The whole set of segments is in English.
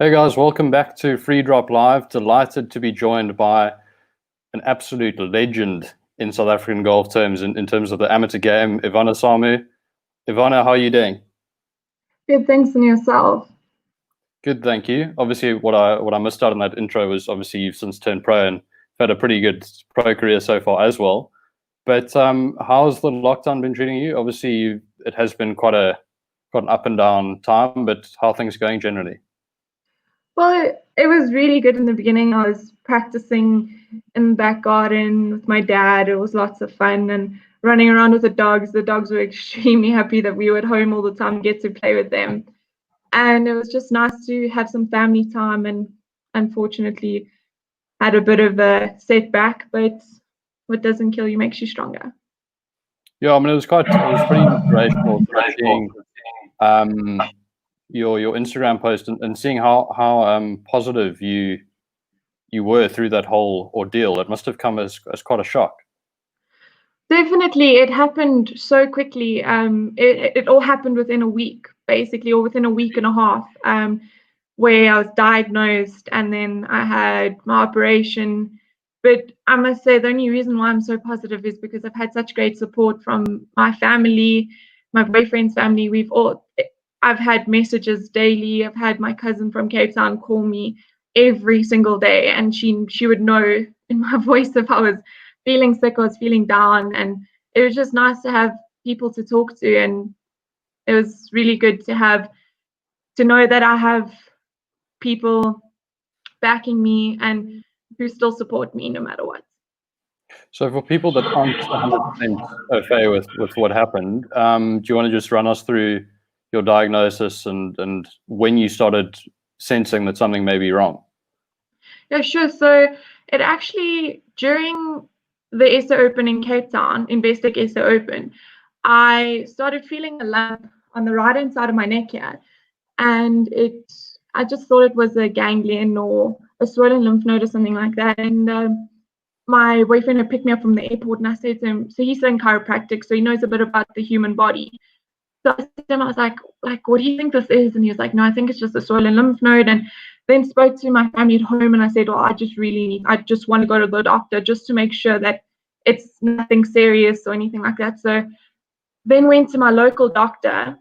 Hey guys, welcome back to Free Drop Live. Delighted to be joined by an absolute legend in South African golf terms, in terms of the amateur game, Ivanna Samu. Ivanna, how are you doing? Good, thanks, and yourself. Good, thank you. Obviously, what I missed out on that intro was obviously you've since turned pro and had a pretty good pro career so far as well. But how's the lockdown been treating you? Obviously, it has been quite an up and down time, but how are things going generally? Well, it was really good in the beginning. I was practicing in the back garden with my dad. It was lots of fun and running around with the dogs. The dogs were extremely happy that we were at home all the time, get to play with them. And it was just nice to have some family time, and unfortunately had a bit of a setback, but what doesn't kill you makes you stronger. Yeah, I mean, it was pretty inspirational sort of seeing um, your Instagram post and seeing how positive you were through that whole ordeal. It must have come as quite a shock. Definitely, it happened so quickly. It all happened within a week, basically, or within a week and a half, where I was diagnosed and then I had my operation. But I must say, the only reason why I'm so positive is because I've had such great support from my family, my boyfriend's family. I've had messages daily. I've had my cousin from Cape Town call me every single day, and she would know in my voice if I was feeling sick or was feeling down, and it was just nice to have people to talk to, and it was really good to know that I have people backing me and who still support me no matter what. So for people that aren't 100% au fait with what happened, do you want to just run us through your diagnosis and when you started sensing that something may be wrong? Yeah, sure. So it actually, during the SA Open in Cape Town, Investec SA Open, I started feeling a lump on the right hand side of my neck here, and I just thought it was a ganglion or a swollen lymph node or something like that. And my boyfriend had picked me up from the airport, and I said to him, so he's in chiropractic, so he knows a bit about the human body. So I said to him, I was like, what do you think this is? And he was like, no, I think it's just a swollen lymph node. And then spoke to my family at home, and I said, well, I just want to go to the doctor just to make sure that it's nothing serious or anything like that. So then went to my local doctor,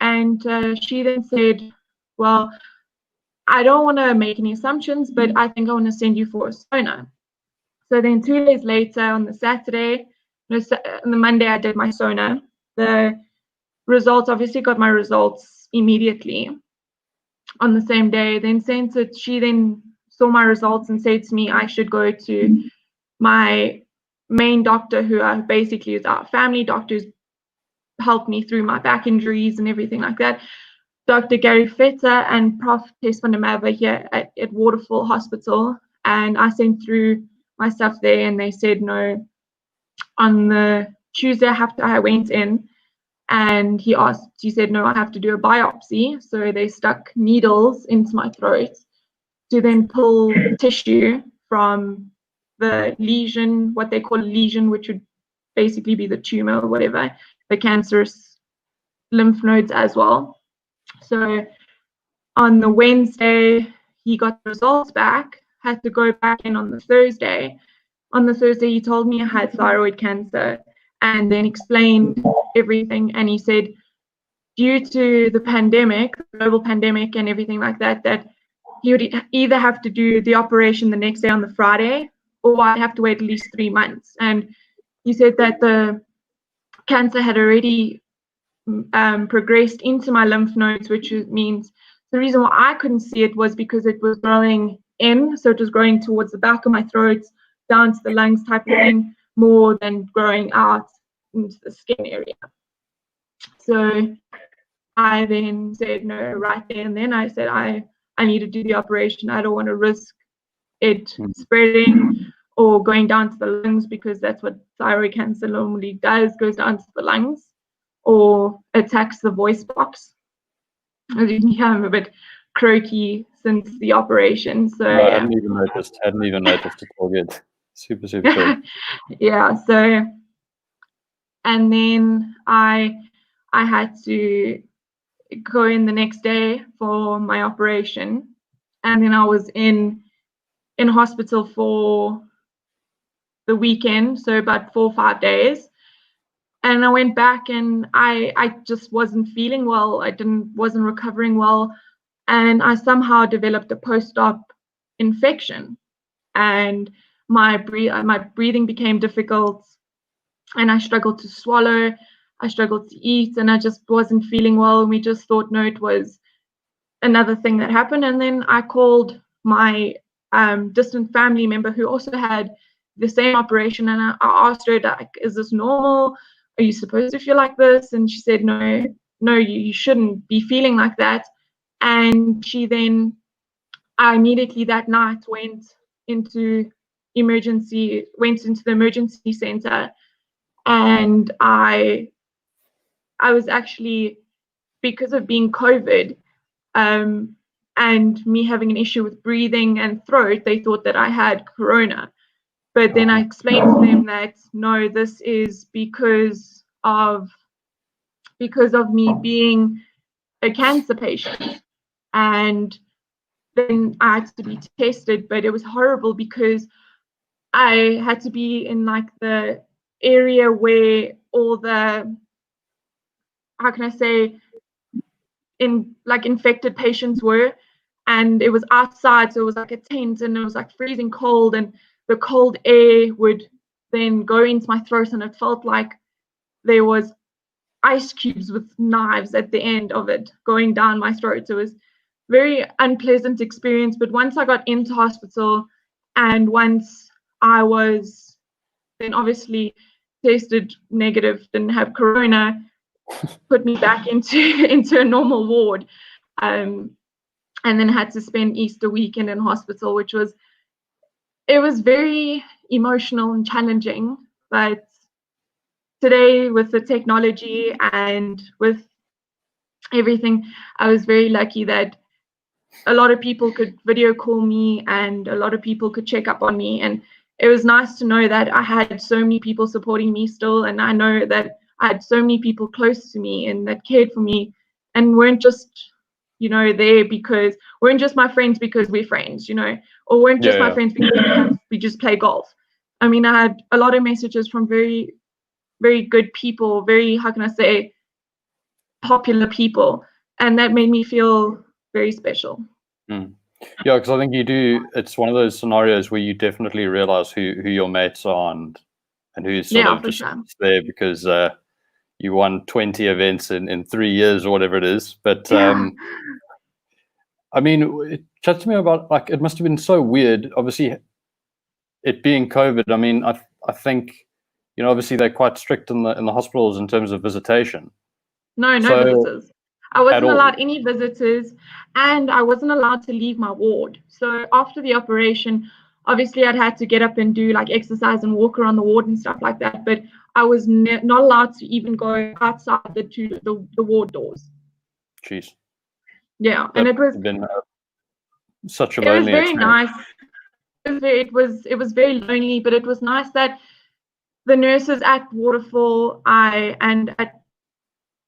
and she then said, well, I don't want to make any assumptions, but I think I want to send you for a sono. So then 2 days later, on the Saturday, no, on the Monday, I did my sono. The results, obviously got my results immediately on the same day. Then sent it, she then saw my results and said to me I should go to my main doctor, who basically is our family doctor, who's helped me through my back injuries and everything like that. Dr. Gary Fetter and Prof. Tess van der Merwe here at Waterfall Hospital. And I sent through my stuff there, and they said no. On the Tuesday after I went in, and he said, no, I have to do a biopsy. So they stuck needles into my throat to then pull tissue from the lesion, what they call a lesion, which would basically be the tumor or whatever, the cancerous lymph nodes as well. So on the Wednesday, he got the results back, had to go back in on the Thursday. On the Thursday, he told me I had thyroid cancer and then explained everything. And he said, due to the pandemic, global pandemic and everything like that, that he would either have to do the operation the next day on the Friday, or I'd have to wait at least 3 months. And he said that the cancer had already progressed into my lymph nodes, which means the reason why I couldn't see it was because it was growing in, so it was growing towards the back of my throat, down to the lungs type of thing, more than growing out into the skin area. So I then said no right there and then. I said I need to do the operation. I don't want to risk it spreading or going down to the lungs, because that's what thyroid cancer normally does, goes down to the lungs or attacks the voice box. As you can hear, I'm a bit croaky since the operation. So No, I yeah. hadn't even noticed. Hadn't even noticed. It's all good. Super cool. Yeah. So, and then I had to go in the next day for my operation. and then I was in hospital for the weekend, so about 4 or 5 days. And I went back, and I just wasn't feeling well. Wasn't recovering well, and I somehow developed a post-op infection, and my breathing became difficult, and I struggled to swallow. I struggled to eat, and I just wasn't feeling well. And we just thought, no, it was another thing that happened. And then I called my distant family member who also had the same operation, and I asked her, like, is this normal? Are you supposed to feel like this? And she said, no, you shouldn't be feeling like that. And I immediately that night went into the emergency center, and I was actually, because of being COVID, and me having an issue with breathing and throat, they thought that I had corona. But then I explained to them that no, this is because of me being a cancer patient. And then I had to be tested, but it was horrible because I had to be in like the area where all the, how can I say, infected patients were, and it was outside, so it was like a tent, and it was like freezing cold, and the cold air would then go into my throat, and it felt like there was ice cubes with knives at the end of it going down my throat. So it was very unpleasant experience. But once I got into hospital, and once I was then obviously tested negative, didn't have corona, put me back into a normal ward, and then had to spend Easter weekend in hospital, which was very emotional and challenging. But today, with the technology and with everything, I was very lucky that a lot of people could video call me, and a lot of people could check up on me, and it was nice to know that I had so many people supporting me still, and I know that I had so many people close to me and that cared for me, and weren't just, there because weren't just my friends because we're friends, or weren't just my friends because we just play golf. I mean, I had a lot of messages from very, very good people, very, how can I say, popular people, and that made me feel very special. Mm. Yeah, because I think you do. It's one of those scenarios where you definitely realize who your mates are and who's sort of just there because you won 20 events in 3 years or whatever it is. But I mean, chat to me about, like, it must have been so weird. Obviously, it being COVID. I mean, I think, obviously they're quite strict in the hospitals in terms of visitation. No visitors. I wasn't allowed any visitors, and I wasn't allowed to leave my ward. So after the operation, obviously I'd had to get up and do like exercise and walk around the ward and stuff like that. But I was not allowed to even go outside the ward doors. Jeez. Yeah, and it was been such a lonely experience. Nice. It was very lonely, but it was nice that the nurses at Waterfall,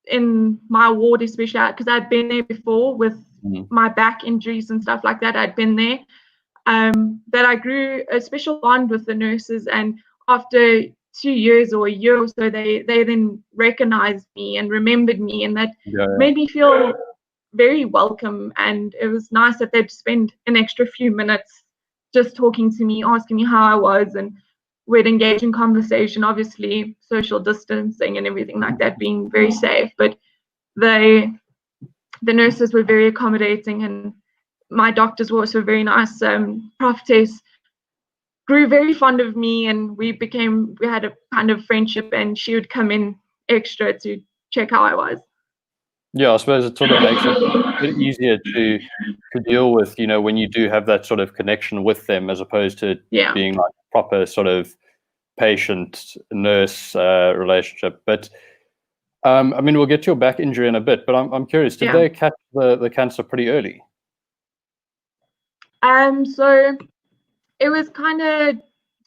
in my ward especially, because I'd been there before with my back injuries and stuff like that. I'd been there. That I grew a special bond with the nurses, and after 2 years or a year or so, they then recognized me and remembered me, and that made me feel very welcome. And it was nice that they'd spend an extra few minutes just talking to me, asking me how I was, and we'd engage in conversation, obviously social distancing and everything like that, being very safe. But the nurses were very accommodating, and my doctors were also very nice. Prof Tess grew very fond of me, and we had a kind of friendship, and she would come in extra to check how I was. Yeah, I suppose it sort of makes it a bit easier to deal with, when you do have that sort of connection with them, as opposed to being like a proper sort of patient-nurse relationship. But I mean, we'll get to your back injury in a bit, but I'm curious, did they catch the cancer pretty early? So it was kind of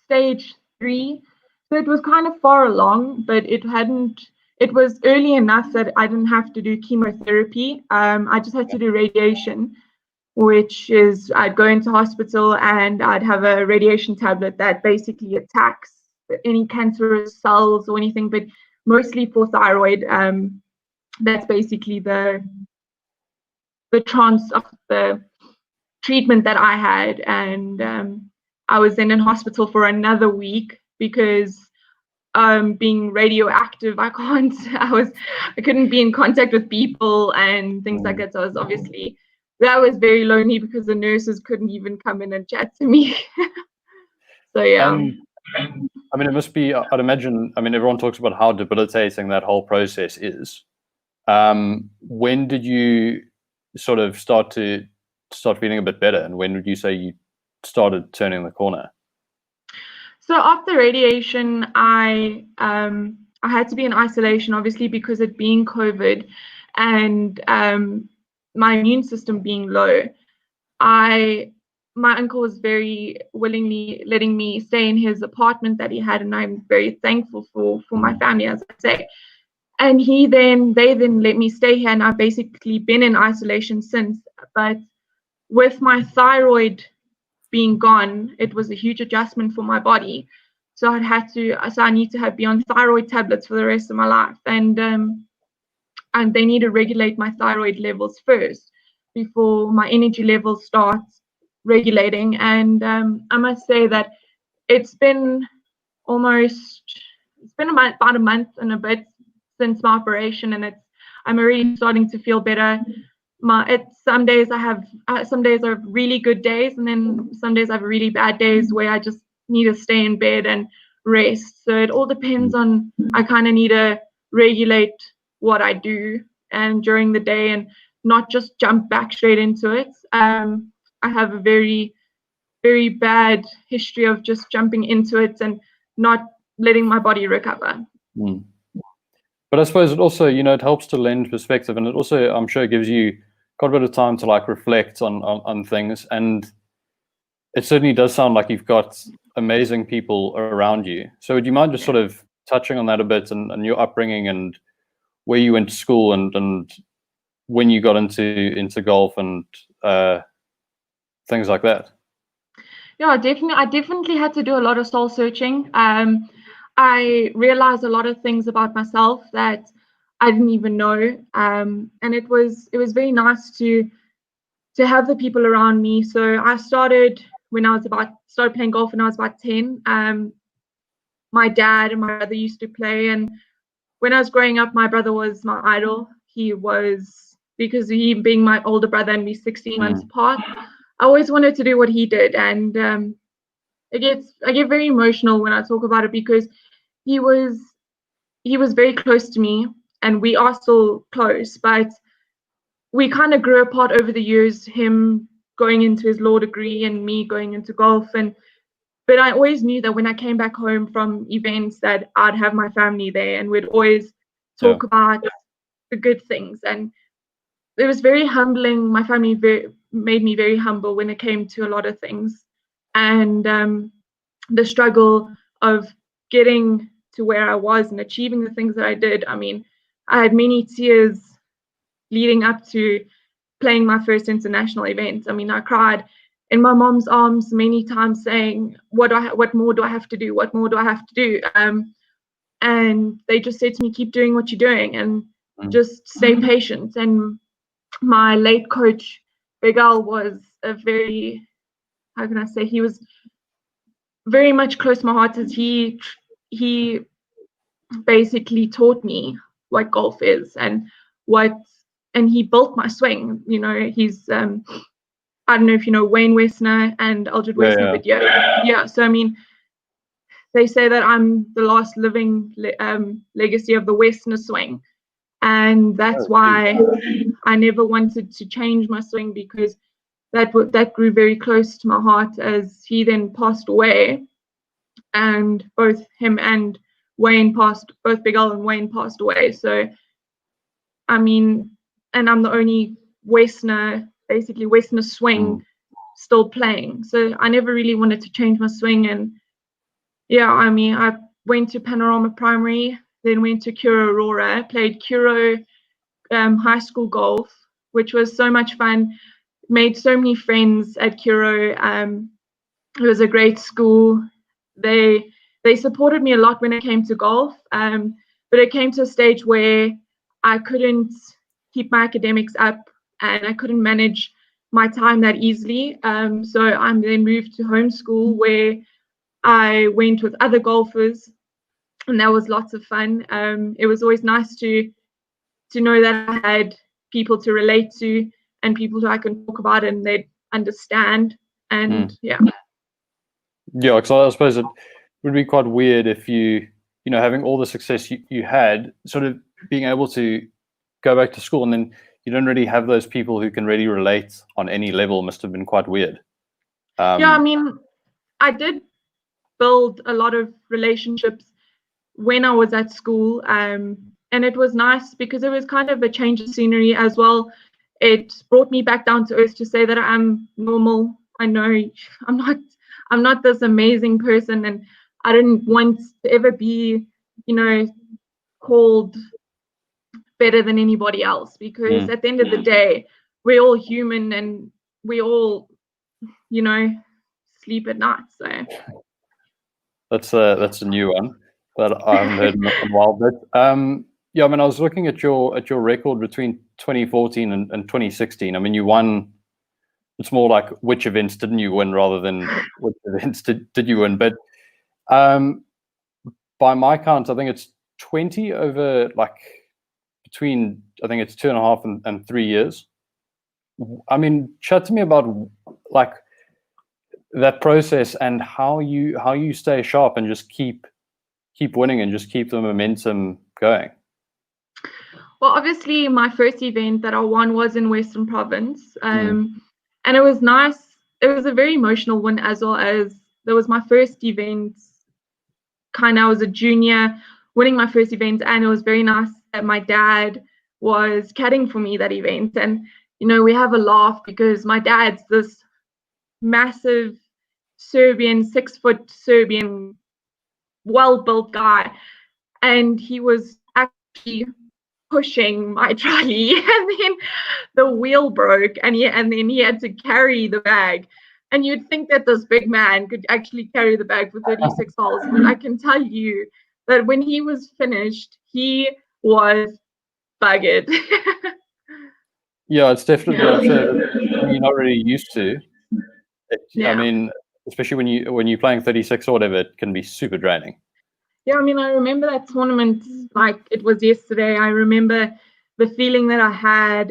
stage 3, so it was kind of far along, but it was early enough that I didn't have to do chemotherapy. I just had to do radiation. which is I'd go into hospital and I'd have a radiation tablet that basically attacks any cancerous cells or anything, but mostly for thyroid. That's basically the trance of the treatment that I had, and I was then in hospital for another week because being radioactive, I couldn't be in contact with people and things like that. So I was obviously, that was very lonely because the nurses couldn't even come in and chat to me. So yeah. And I mean, it must be, I'd imagine, I mean, everyone talks about how debilitating that whole process is. When did you sort of start feeling a bit better, and when would you say you started turning the corner? So after radiation, I had to be in isolation, obviously, because it being COVID and my immune system being low. My uncle was very willingly letting me stay in his apartment that he had, and I'm very thankful for my family, as I say. And they then let me stay here, and I've basically been in isolation since. But with my thyroid being gone, it was a huge adjustment for my body. So I need to be on thyroid tablets for the rest of my life, and they need to regulate my thyroid levels first before my energy levels start regulating. And I must say that it's been about a month and a bit since my operation, and I'm already starting to feel better. Some days I have really good days, and then some days I have really bad days where I just need to stay in bed and rest. So it all depends on, I kind of need to regulate what I do and during the day, and not just jump back straight into it. I have a very, very bad history of just jumping into it and not letting my body recover. Mm. But I suppose it also, it helps to lend perspective, and it also, I'm sure, gives you quite a bit of time to like reflect on things. And it certainly does sound like you've got amazing people around you. So would you mind just sort of touching on that a bit, and your upbringing and where you went to school and when you got into golf and things like that? Yeah, I definitely had to do a lot of soul searching. I realized a lot of things about myself that I didn't even know, and it was very nice to have the people around me. So I started playing golf when I was about 10. My dad and my brother used to play, and when I was growing up, my brother was my idol. Because he being my older brother and me 16 months apart, I always wanted to do what he did, and I get very emotional when I talk about it, because he was very close to me, and we are still close, but we kind of grew apart over the years, him going into his law degree and me going into golf. But I always knew that when I came back home from events that I'd have my family there, and we'd always talk about the good things. And it was very humbling. My family made me very humble when it came to a lot of things. And the struggle of getting to where I was and achieving the things that I did. I mean, I had many tears leading up to playing my first international event. I mean, I cried in my mom's arms many times, saying, what more do I have to do? What more do I have to do? And they just said to me, keep doing what you're doing, and just stay patient. And my late coach, Big Al, was a very, how can I say, he was very much close to my heart, as he basically taught me what golf is and he built my swing. He's I don't know if you know Wayne Westner and Aldred Westner, but yeah. So I mean, they say that I'm the last living legacy of the Westner swing, and that's why I never wanted to change my swing, because that grew very close to my heart, as he then passed away, and both him and both Big Al and Wayne passed away. So I mean, and I'm the only Westner swing still playing. So I never really wanted to change my swing. And yeah, I mean, I went to Panorama Primary, then went to Curo Aurora, played Curo high school golf, which was so much fun. made so many friends at Kuro. It was a great school. They supported me a lot when it came to golf, but it came to a stage where I couldn't keep my academics up and I couldn't manage my time that easily. So I then moved to homeschool where I went with other golfers, and that was lots of fun. It was always nice to know that I had people to relate to and people who I can talk about and they'd understand. And yeah. Yeah, because I suppose it would be quite weird if you know, having all the success you had, sort of being able to go back to school and then you don't really have those people who can really relate on any level. Must have been quite weird. Yeah, I mean, I did build a lot of relationships when I was at school, and it was nice because it was kind of a change of scenery as well. It brought me back down to earth to say that I'm normal. I know I'm not this amazing person, and I didn't want to ever be, called better than anybody else, because at the end of the day, we're all human and we all, sleep at night. So that's a new one that I haven't heard in a while. But yeah, I mean, I was looking at your record between 2014 and 2016. I mean, you won. It's more like which events didn't you win rather than which events did you win. But by my count, I think it's 20 over like between, I think it's 2.5 and 3 years. I mean, chat to me about like that process and how you stay sharp and just keep winning and just keep the momentum going. Well, obviously, my first event that I won was in Western Province, and it was nice. It was a very emotional one, as well as there was my first event. I was a junior, winning my first event, and it was very nice that my dad was caddying for me that event. And we have a laugh because my dad's this massive Serbian, 6-foot Serbian, well-built guy, and he was actually pushing my trolley, and then the wheel broke, and then he had to carry the bag. And you'd think that this big man could actually carry the bag for 36 holes, but I can tell you that when he was finished, he was buggered. Yeah, it's definitely you're not really used to. I mean, especially when you're playing 36 or whatever, it can be super draining. Yeah, I mean, I remember that tournament like it was yesterday. I remember the feeling that I had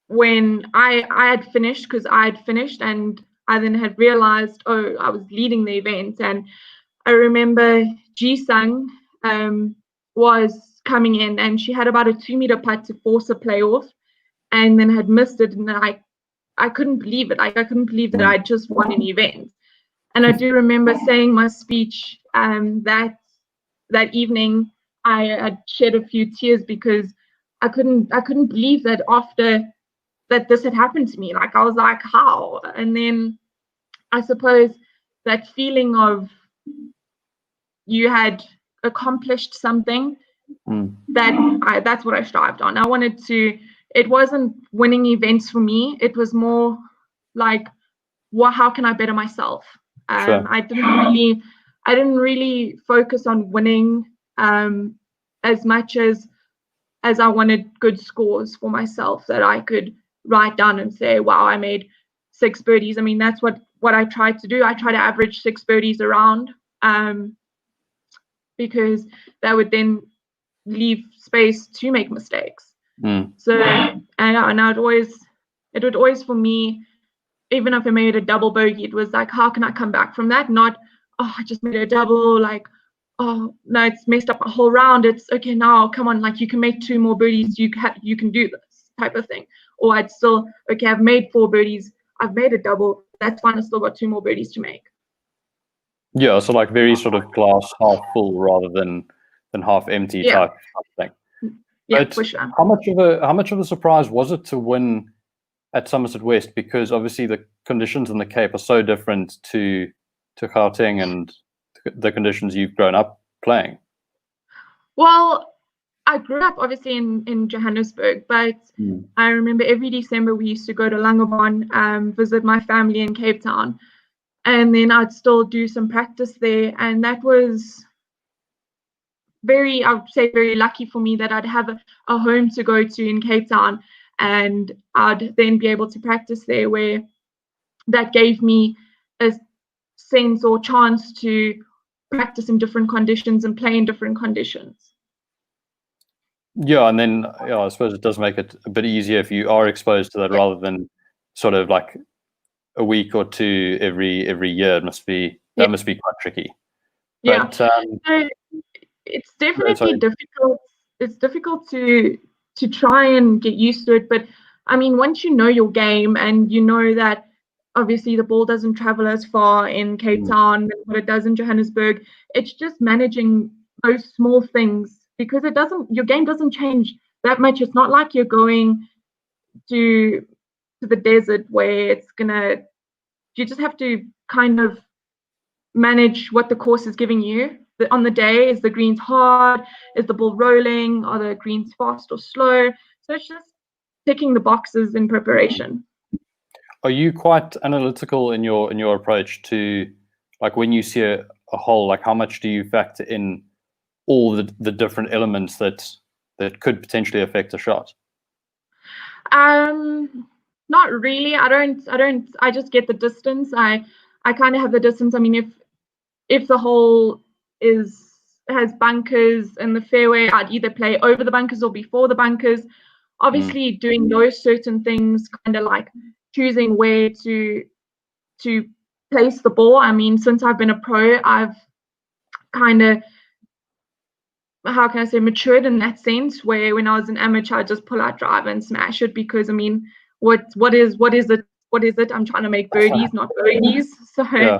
when I had finished, because I had finished and I then had realized, oh, I was leading the event. And I remember Ji-Sung was coming in and she had about a 2-meter putt to force a playoff and then had missed it. And I couldn't believe it. Like, I couldn't believe that I'd just won an event. And I do remember saying my speech that evening. I had shed a few tears because I couldn't believe that after that this had happened to me. Like, I was like, how? And then I suppose that feeling of you had accomplished something, that's what I strived on. I wanted to. It wasn't winning events for me. It was more like, how can I better myself? Sure. I didn't really focus on winning as much as I wanted good scores for myself that I could write down and say, wow, I made 6 birdies. I mean, that's what I tried to do. I try to average 6 birdies around, because that would then leave space to make mistakes. So, and it would always for me, even if I made a double bogey, it was like, how can I come back from that? Not, oh, I just made a double, like, oh, no, it's messed up my whole round. It's okay, now, come on, like, you can make 2 more birdies. You can do this type of thing. Or I'd still, okay, I've made 4 birdies. I've made a double. That's fine. I still got 2 more birdies to make. Yeah, so like very sort of glass half full rather than half empty type thing. Yeah, but for sure. How much of a surprise was it to win at Somerset West? Because obviously the conditions in the Cape are so different to Gauteng and the conditions you've grown up playing. Well, I grew up obviously in Johannesburg, but Mm. I remember every December we used to go to Langebaan, visit my family in Cape Town, and then I'd still do some practice there, and that was I would say very lucky for me that I'd have a home to go to in Cape Town, and I'd then be able to practice there, where that gave me a sense or chance to practice in different conditions and play in different conditions. Yeah, and then I suppose it does make it a bit easier if you are exposed to that Yeah. rather than sort of like a week or two every year. It must be Yeah. that must be quite tricky. Yeah. But So it's no, definitely sorry. difficult. It's difficult to try and get used to it. But I mean, once you know your game and you know that obviously the ball doesn't travel as far in Cape Town as what it does in Johannesburg, it's just managing those small things, because your game doesn't change that much. It's not like you're going to the desert where you just have to kind of manage what the course is giving you. On the day, is the greens hard? Is the ball rolling? Are the greens fast or slow? So it's just ticking the boxes in preparation. Are you quite analytical in your approach to, like, when you see a hole, like how much do you factor in all the different elements that could potentially affect a shot? Not really. I just get the distance. I kind of have the distance. I mean, if the hole has bunkers in the fairway, I'd either play over the bunkers or before the bunkers. Obviously, doing those certain things, kind of like choosing where to place the ball. I mean, since I've been a pro, I've kind of, how can I say, matured in that sense, where when I was an amateur, I just pull out drive and smash it, because I mean, what is it? I'm trying to make birdies, not bogeys. So, Yeah.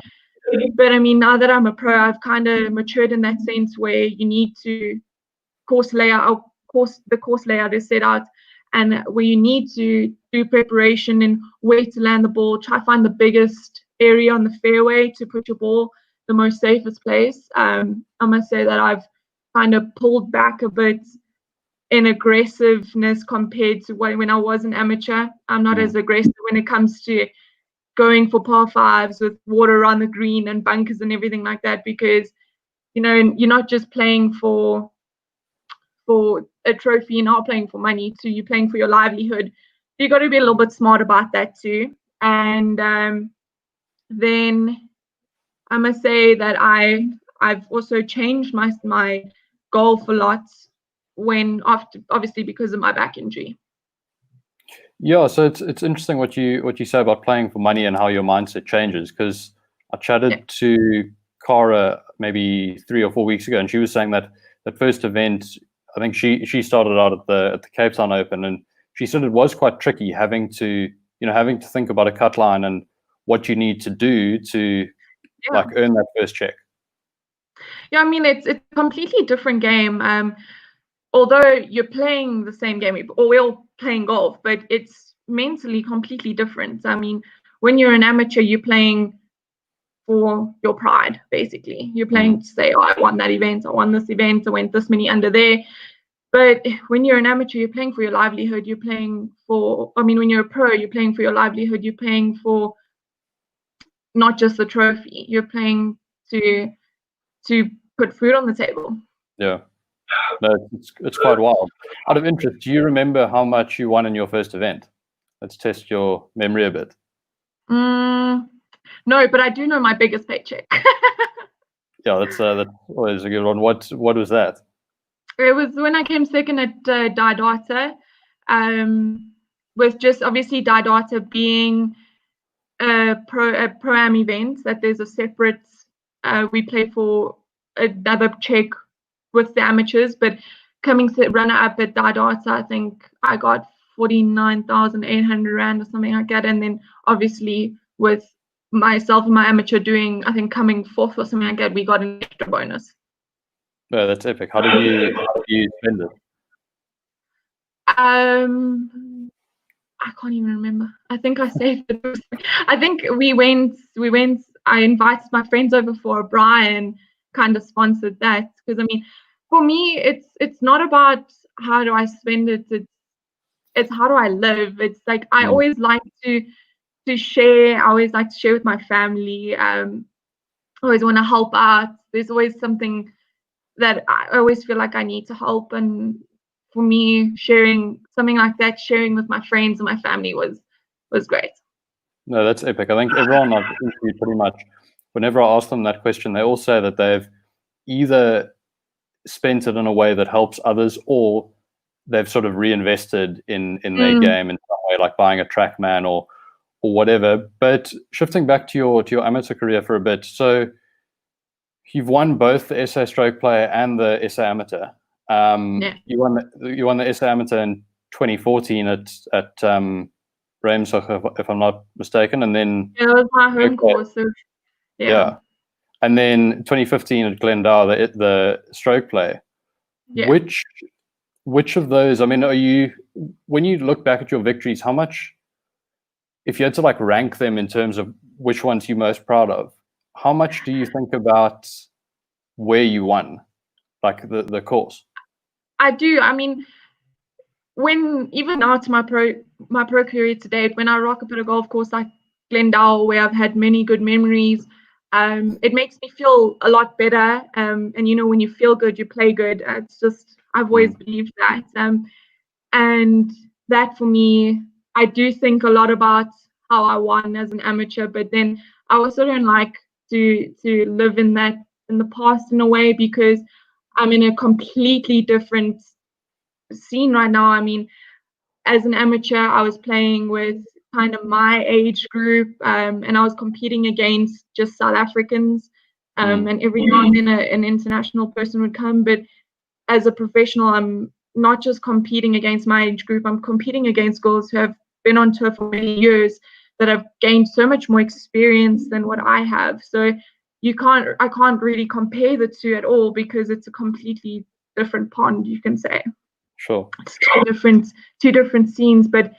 but I mean, now that I'm a pro, I've kind of matured in that sense, where you need to the course layout is set out, and where you need to do preparation and where to land the ball. Try to find the biggest area on the fairway to put your ball the most safest place. I must say that I've kind of pulled back a bit in aggressiveness compared to when I was an amateur. I'm not as aggressive when it comes to going for par fives with water around the green and bunkers and everything like that, because you're not just playing for a trophy, you're not playing for money too, you're playing for your livelihood. You got to be a little bit smart about that too. And then I must say that I've also changed my golf a lot obviously because of my back injury. Yeah, so it's interesting what you say about playing for money and how your mindset changes. Because I chatted to Cara maybe 3 or 4 weeks ago, and she was saying that that first event, I think she started out at the Cape Town Open, and she said it was quite tricky having to think about a cut line and what you need to do to like earn that first check. Yeah, I mean, it's a completely different game. Although you're playing the same game, or we're all playing golf, but it's mentally completely different. I mean, when you're an amateur, you're playing for your pride, basically. You're playing to say, oh, I won that event, I won this event, I went this many under there. But when you're an amateur, you're playing for your livelihood. When you're a pro, you're playing for your livelihood. You're playing for not just the trophy. You're playing to put food on the table. Yeah. No, it's quite wild. Out of interest, do you remember how much you won in your first event? Let's test your memory a bit. No, but I do know my biggest paycheck. Yeah, that's always a good one. What was that? It was when I came second at Didata, with just obviously Didata being a pro-am event, that there's a separate, we play for another check with the amateurs, but coming runner up at Didata, I think I got 49,800 Rand or something like that. And then obviously with myself and my amateur doing, I think coming fourth or something like that, we got an extra bonus. No, that's epic. How did you spend it? I can't even remember. I think I saved it. I think we went. I invited my friends over for a braai and kind of sponsored that, because I mean, for me, it's not about how do I spend it. It's how do I live. It's like I always like to share. I always like to share with my family. I always want to help out. There's always something that I always feel like I need to help, and for me, sharing something like that, sharing with my friends and my family was great. No, that's epic. I think everyone I've interviewed pretty much, whenever I ask them that question, they all say that they've either spent it in a way that helps others, or they've sort of reinvested in their game in some way, like buying a TrackMan or whatever. But shifting back to your amateur career for a bit, so you've won both the SA Stroke Player and the SA Amateur. You won the SA Amateur in 2014 at Ramshoek, if I'm not mistaken, and then it was my home course. So, yeah, and then 2015 at Glendower, the Stroke Play. Yeah. Which of those? I mean, when you look back at your victories, how much, if you had to like rank them in terms of which ones you're most proud of, how much do you think about where you won, like the course? I do. I mean, when even now to my pro career to date, when I rock up at a golf course like Glendale, where I've had many good memories, it makes me feel a lot better. And when you feel good, you play good. It's just I've always believed that. And that for me, I do think a lot about how I won as an amateur, but then I also don't like to live in the past in a way, because I'm in a completely different scene right now. I mean, as an amateur, I was playing with kind of my age group, and I was competing against just South Africans. And every now and then an international person would come. But as a professional, I'm not just competing against my age group, I'm competing against girls who have been on tour for many years, that have gained so much more experience than what I have. So I can't really compare the two at all, because it's a completely different pond, you can say. Sure. It's two different scenes. But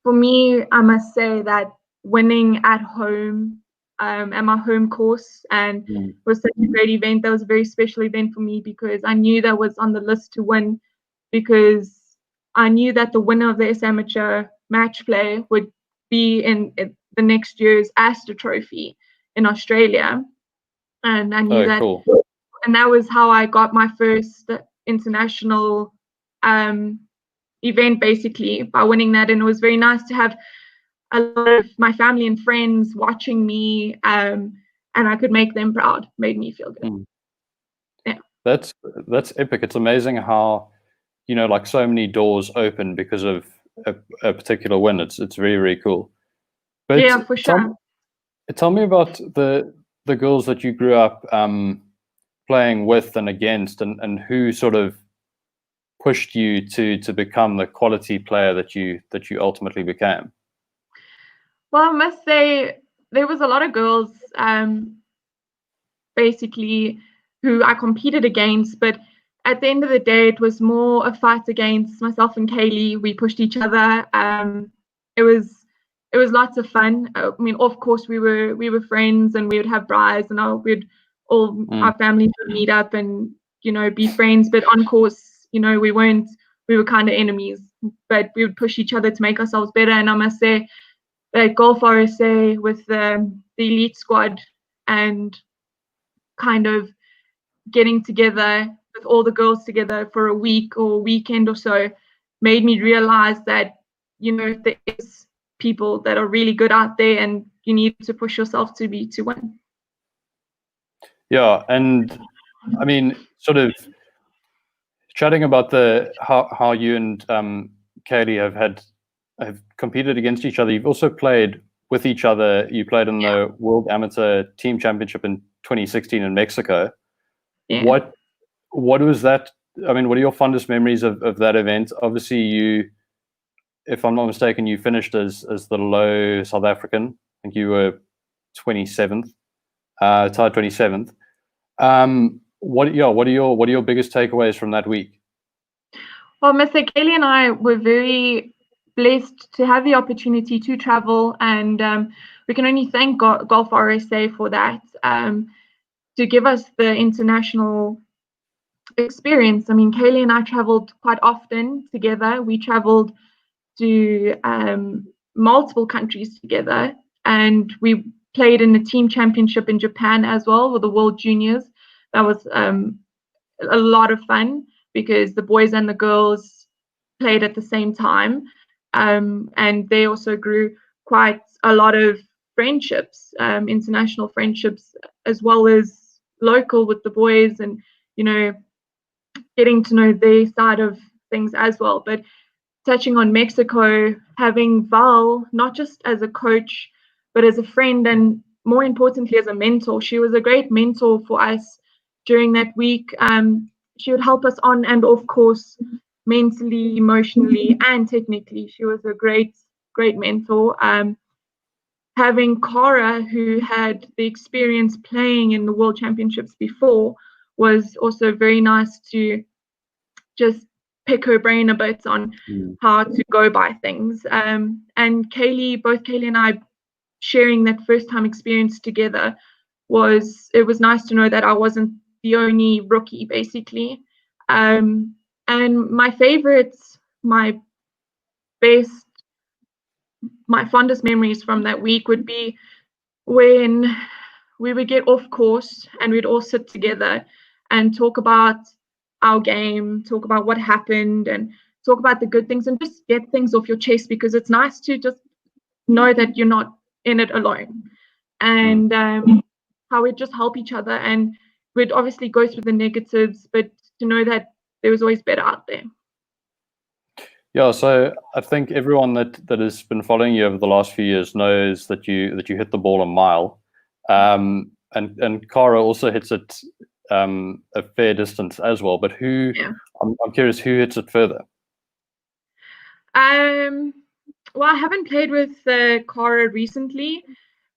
for me, I must say that winning at home, at my home course, and was such a great event. That was a very special event for me, because I knew that was on the list to win, because I knew that the winner of the S Amateur match play would be in the next year's Astor Trophy in Australia. And I knew that, cool. And that was how I got my first international event, basically, by winning that. And it was very nice to have a lot of my family and friends watching me, and I could make them proud. Made me feel good. Yeah, that's epic. It's amazing how, like, so many doors open because of a particular win. It's very, very cool. But yeah, for sure. Tell me about the girls that you grew up playing with and against, and who sort of pushed you to become the quality player that you ultimately became. Well, I must say there was a lot of girls, basically, who I competed against, but at the end of the day, it was more a fight against myself and Kaylee. We pushed each other. It was lots of fun. I mean, of course, we were friends, and we would have braais, and our families would meet up and be friends. But on course, we were kind of enemies, but we would push each other to make ourselves better. And I must say that Golf RSA with the elite squad, and kind of getting together with all the girls together for a week or a weekend or so, made me realize that there is people that are really good out there, and you need to push yourself to win. Yeah, and I mean, sort of chatting about how you and Kaylee have competed against each other. You've also played with each other. You played in the World Amateur Team Championship in 2016 in Mexico. Yeah. What was that? I mean, what are your fondest memories of that event? Obviously, you, if I'm not mistaken, you finished as the low South African. I think you were 27th, tied 27th. What are your biggest takeaways from that week? Well, Mr. Kaylee and I were very blessed to have the opportunity to travel, and we can only thank Golf RSA for that, to give us the international experience. I mean, Kaylee and I traveled quite often together. We traveled to multiple countries together, and we played in the team championship in Japan as well with the World Juniors. That was a lot of fun because the boys and the girls played at the same time, and they also grew quite a lot of friendships, international friendships, as well as local with the boys, and getting to know their side of things as well. But touching on Mexico, having Val not just as a coach, but as a friend, and more importantly as a mentor. She was a great mentor for us during that week. She would help us on and off course, mentally, emotionally, and technically. She was a great mentor. Having Cara, who had the experience playing in the World Championships before, was also very nice to just pick her brain a bit on how to go by things. And both Kaylee and I sharing that first time experience together, it was nice to know that I wasn't the only rookie, basically. And my favorites, my fondest memories from that week would be when we would get off course and we'd all sit together and talk about our game, talk about what happened, and talk about the good things, and just get things off your chest, because it's nice to just know that you're not in it alone, and how we'd just help each other. And we'd obviously go through the negatives, but to know that there was always better out there. Yeah, so I think everyone that has been following you over the last few years knows that you hit the ball a mile, and Cara also hits it a fair distance as well. But I'm curious, who hits it further? Well, I haven't played with Cara recently,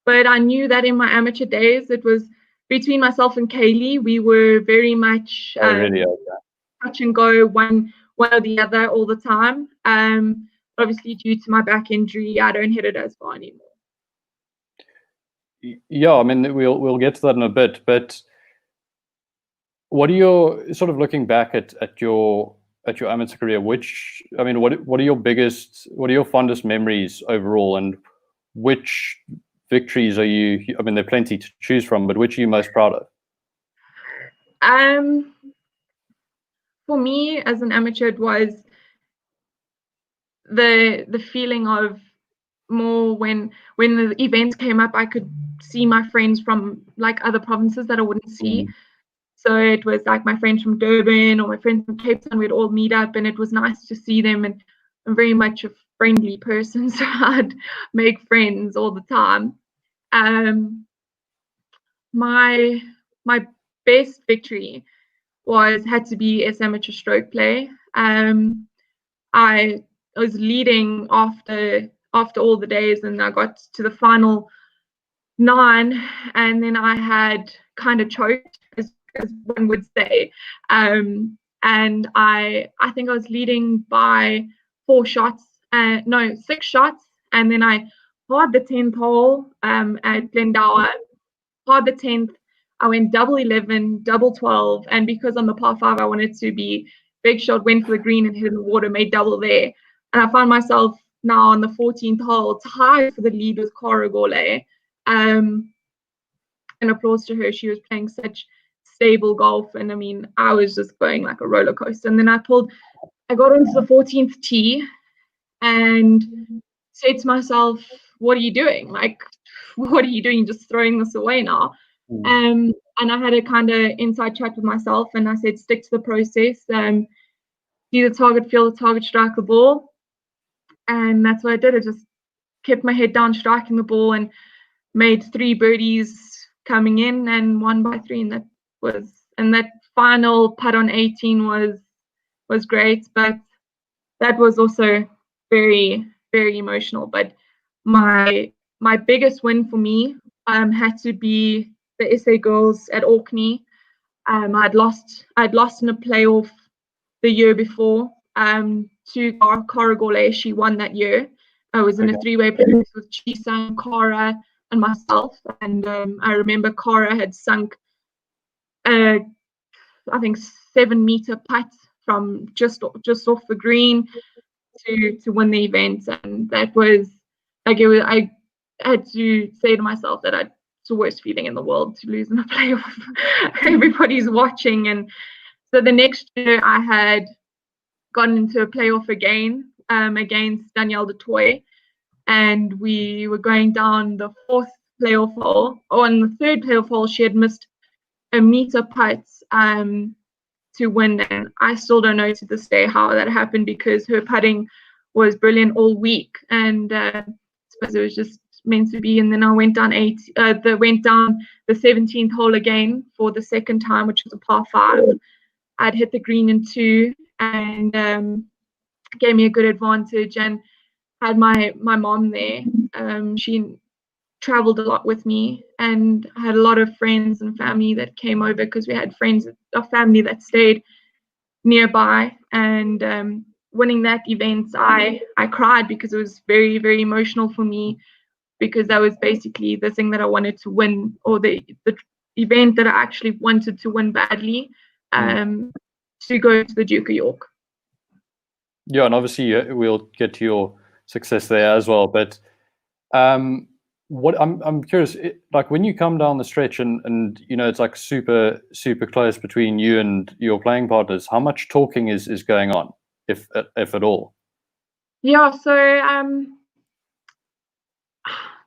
but I knew that in my amateur days, it was between myself and Kaylee. We were very much touch and go, one or the other all the time. Obviously, due to my back injury, I don't hit it as far anymore. Yeah, I mean, we'll get to that in a bit, but what are your, sort of looking back at your amateur career, what are your fondest memories overall, and which victories are you, I mean, there are plenty to choose from, but which are you most proud of? For me, as an amateur, it was the feeling of more when the events came up, I could see my friends from like other provinces that I wouldn't see. So it was like my friends from Durban or my friends from Cape Town, we'd all meet up, and it was nice to see them. And I'm very much a friendly person, so I'd make friends all the time. My best victory had to be as amateur stroke play. I was leading after all the days, and I got to the final 9, and then I had kind of choked, as one would say. And I think I was leading by 6 shots, and then I parred the 10th hole at Glendower, parred the 10th. I went double 11, double 12, and because on the par 5 I wanted to be big shot, went for the green and hit in the water, made double there. And I found myself now on the 14th hole, tied for the lead with Cara Gole. And applause to her. She was playing such stable golf, and I mean, I was just going like a roller coaster. And then I got onto the 14th tee and said to myself, what are you doing? Like, what are you doing? Just throwing this away now? And I had a kind of inside chat with myself, and I said, stick to the process. See the target, feel the target, strike the ball. And that's what I did. I just kept my head down, striking the ball, and made 3 birdies coming in and 1 by 3. And that final putt on 18 was great, but that was also very, very emotional. But my biggest win for me had to be the SA girls at Orkney. I'd lost in a playoff the year before to Cara Gole. She won that year. I was in a 3-way playoff with Chisa, Cara, and myself. And I remember Cara had sunk a I think 7-meter putt from just off the green to win the event, and that was like I had to say to myself that it's the worst feeling in the world to lose in a playoff. Everybody's watching, and so the next year I had gotten into a playoff again against Danielle de Toy, and we were going down the fourth playoff hole. On the third playoff hole, she had missed a meter putt to win, and I still don't know to this day how that happened, because her putting was brilliant all week, and I suppose it was just meant to be. And then I went down the 17th hole again for the second time, which was a par 5. I'd hit the green in 2, and gave me a good advantage, and had my mom there. She traveled a lot with me, and I had a lot of friends and family that came over, because we had friends or family that stayed nearby. And winning that event, I cried, because it was very, very emotional for me, because that was basically the thing that I wanted to win, or the event that I actually wanted to win badly, to go to the Duke of York. Yeah, and obviously we'll get to your success there as well. But what I'm curious, like when you come down the stretch and it's like super close between you and your playing partners, how much talking is going on, if at all? Yeah, so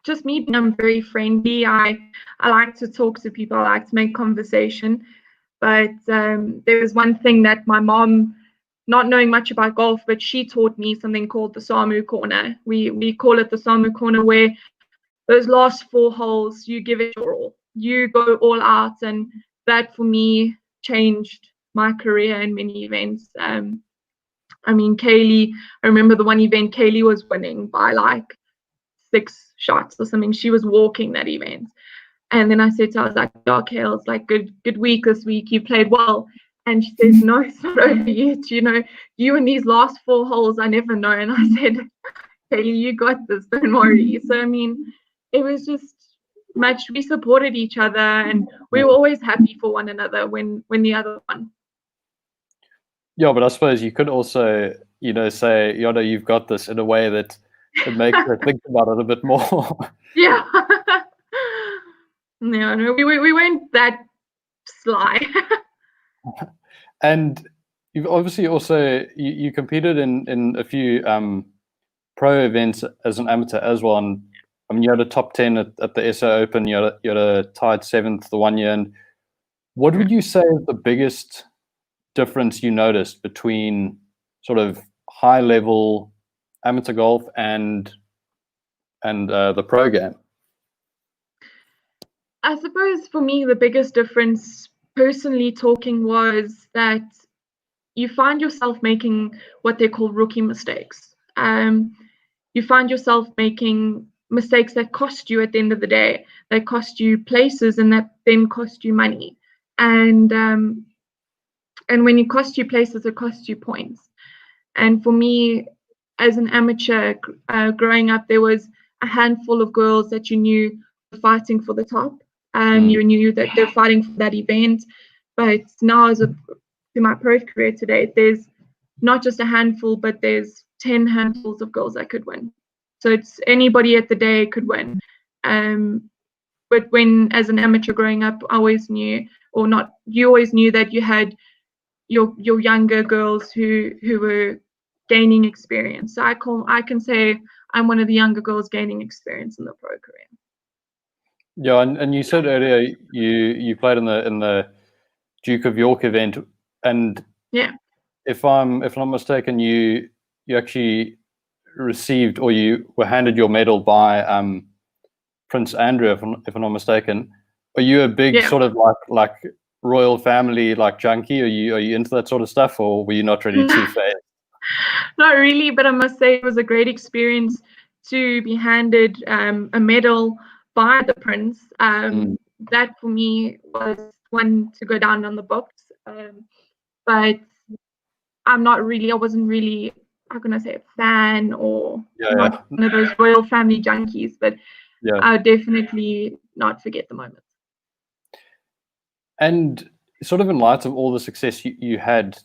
just me being, I'm very friendly. I like to talk to people. I like to make conversation. But there was one thing that my mom, not knowing much about golf, but she taught me something called the Samu corner. We call it the Samu corner, where those last 4 holes, you give it your all. You go all out, and that for me changed my career in many events. I mean, Kaylee, I remember the one event, Kaylee was winning by like 6 shots or something. She was walking that event. And then I said to her, I was like, okay, it's like good week this week. You played well. And she says, no, it's not over yet. You in these last 4 holes, I never know. And I said, Kaylee, you got this, don't worry. So, I mean, it was just much, we supported each other, and we were always happy for one another when the other won. Yeah, but I suppose you could also, say, you've got this, in a way that it makes her think about it a bit more. Yeah. No, we weren't that sly. And you've obviously also you competed in a few pro events as an amateur as well. And I mean, you had a top 10 at the SO Open. You had a tied 7th the one year. And what would you say is the biggest difference you noticed between sort of high level amateur golf and the pro game? I suppose for me, the biggest difference, personally talking, was that you find yourself making what they call rookie mistakes. You find yourself making mistakes that cost you at the end of the day, that cost you places, and that then cost you money. And when it costs you places, it costs you points. And for me, as an amateur growing up, there was a handful of girls that you knew were fighting for the top. You knew that they're fighting for that event. But now, through my pro career today, there's not just a handful, but there's 10 handfuls of girls that could win. So it's anybody at the day could win. But when, as an amateur growing up, I always knew, or not, you always knew that you had your younger girls who were gaining experience. So I can say I'm one of the younger girls gaining experience in the pro career. Yeah, and you said earlier you played in the Duke of York event, and yeah, if I'm not mistaken, you actually received, or you were handed your medal by Prince Andrew, if I'm not mistaken. Are you a big sort of like royal family like junkie? Are you into that sort of stuff, or were you not really too fazed? Not really, but I must say it was a great experience to be handed a medal by the prince. That for me was one to go down on the books. But I wasn't really, how can I say, a fan, or not one of those royal family junkies, but I'll definitely not forget the moment. And sort of in light of all the success you had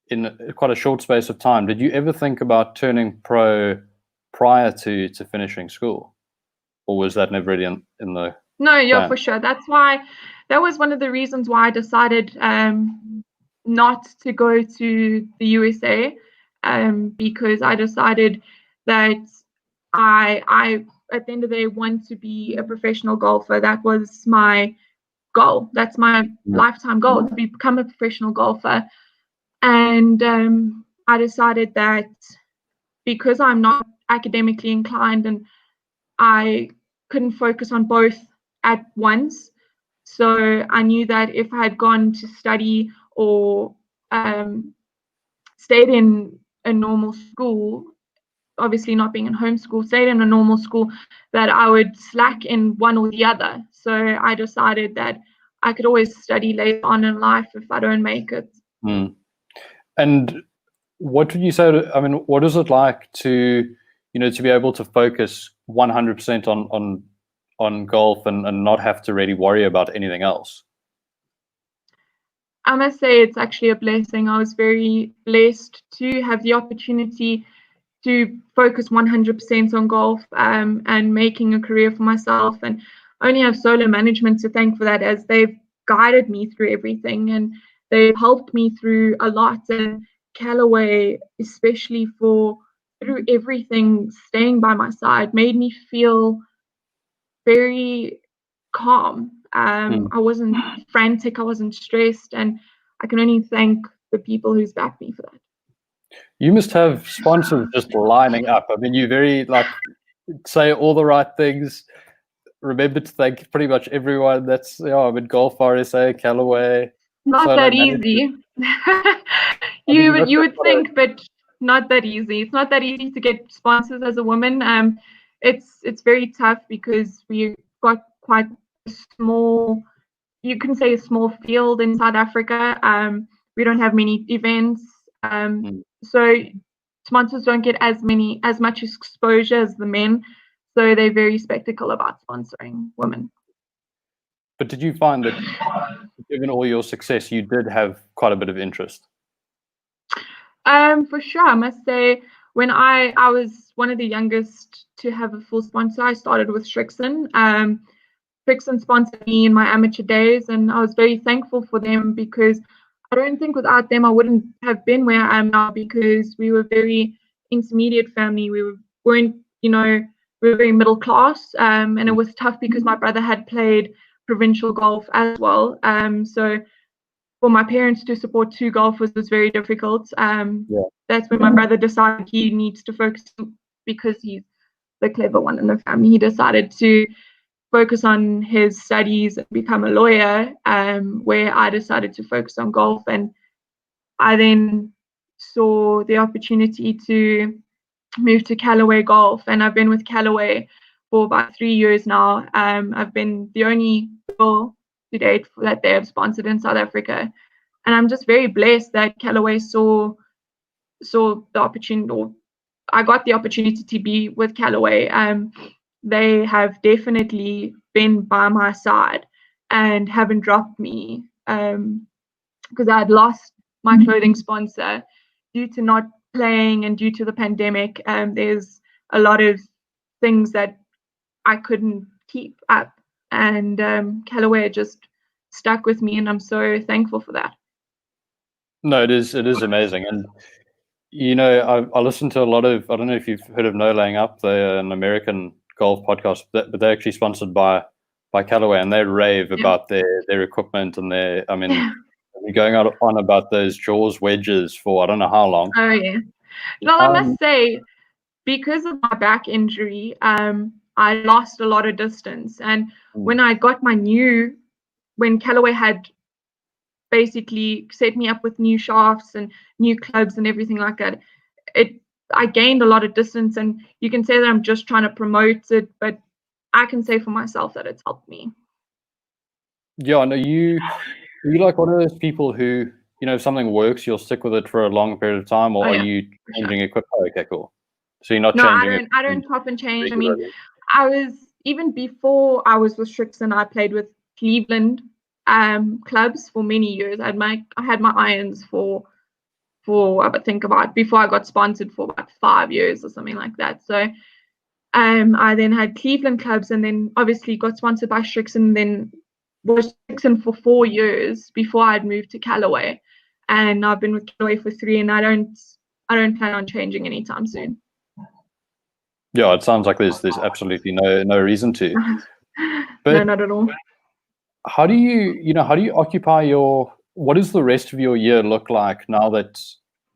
in quite a short space of time, did you ever think about turning pro prior to finishing school, or was that never really in the No, yeah, plan? for sure. That was one of the reasons why I decided not to go to the USA, because I decided that I at the end of the day want to be a professional golfer. That was my goal. That's my lifetime goal, to become a professional golfer. And I decided that because I'm not academically inclined and I couldn't focus on both at once. So I knew that if I had gone to study or stayed in a normal school, obviously not being in homeschool, stayed in a normal school, that I would slack in one or the other. So I decided that I could always study later on in life if I don't make it. And what would you say? What is it like to be able to focus 100% on golf and not have to really worry about anything else? I must say it's actually a blessing. I was very blessed to have the opportunity to focus 100% on golf and making a career for myself. And I only have Solo Management to thank for that, as they've guided me through everything and they've helped me through a lot. And Callaway, especially through everything, staying by my side, made me feel very calm. I wasn't frantic, I wasn't stressed, and I can only thank the people who's backed me for that. You must have sponsors just lining up. I mean, you very say all the right things. Remember to thank pretty much everyone. That's I'm in Golf RSA, Callaway. Not that easy. You would think, but not that easy. It's not that easy to get sponsors as a woman. It's very tough because we've got quite a small, you can say a small field in South Africa. We don't have many events. So sponsors don't get as much exposure as the men. So they're very skeptical about sponsoring women. But did you find that, given all your success, you did have quite a bit of interest? For sure, I must say, when I was one of the youngest to have a full sponsor, I started with Strixon. Strixon sponsored me in my amateur days, and I was very thankful for them, because I don't think without them I wouldn't have been where I am now, because we were very intermediate family. We weren't, we were very middle class, and it was tough because my brother had played provincial golf as well. So for my parents to support two golfers was very difficult. That's when my brother decided he needs to focus, because he's the clever one in the family. He decided to focus on his studies and become a lawyer, where I decided to focus on golf. And I then saw the opportunity to move to Callaway Golf, and I've been with Callaway for about 3 years now. I've been the only girl to date that they have sponsored in South Africa, and I'm just very blessed that Callaway saw the opportunity, or I got the opportunity to be with Callaway. They have definitely been by my side and haven't dropped me, because I had lost my clothing sponsor due to not playing and due to the pandemic. There's a lot of things that I couldn't keep up, and Callaway just stuck with me, and I'm so thankful for that. No, it is amazing. And I listen to a lot of, I don't know if you've heard of No Laying Up. They're an American golf podcast, but they're actually sponsored by Callaway, and they rave about their equipment and their, we're going on about those Jaws wedges for I don't know how long. Oh yeah. No, I must say, because of my back injury, I lost a lot of distance. And when I got when Callaway had basically set me up with new shafts and new clubs and everything like that, I gained a lot of distance. And you can say that I'm just trying to promote it, but I can say for myself that it's helped me. Yeah, I know you're like one of those people who, if something works, you'll stick with it for a long period of time, or are you changing equipment? Okay, cool. So you're not changing it? No, I don't chop and change. I mean, even before I was with Strixon, I played with Cleveland clubs for many years. I had my irons for I would think about, before I got sponsored, for about 5 years or something like that. So I then had Cleveland clubs, and then obviously got sponsored by Strixon, then was Strixon for 4 years before I'd moved to Callaway. And I've been with Callaway for 3, and I don't plan on changing anytime soon. Yeah, it sounds like there's absolutely no reason to. But no, not at all. How do you occupy what does the rest of your year look like now that,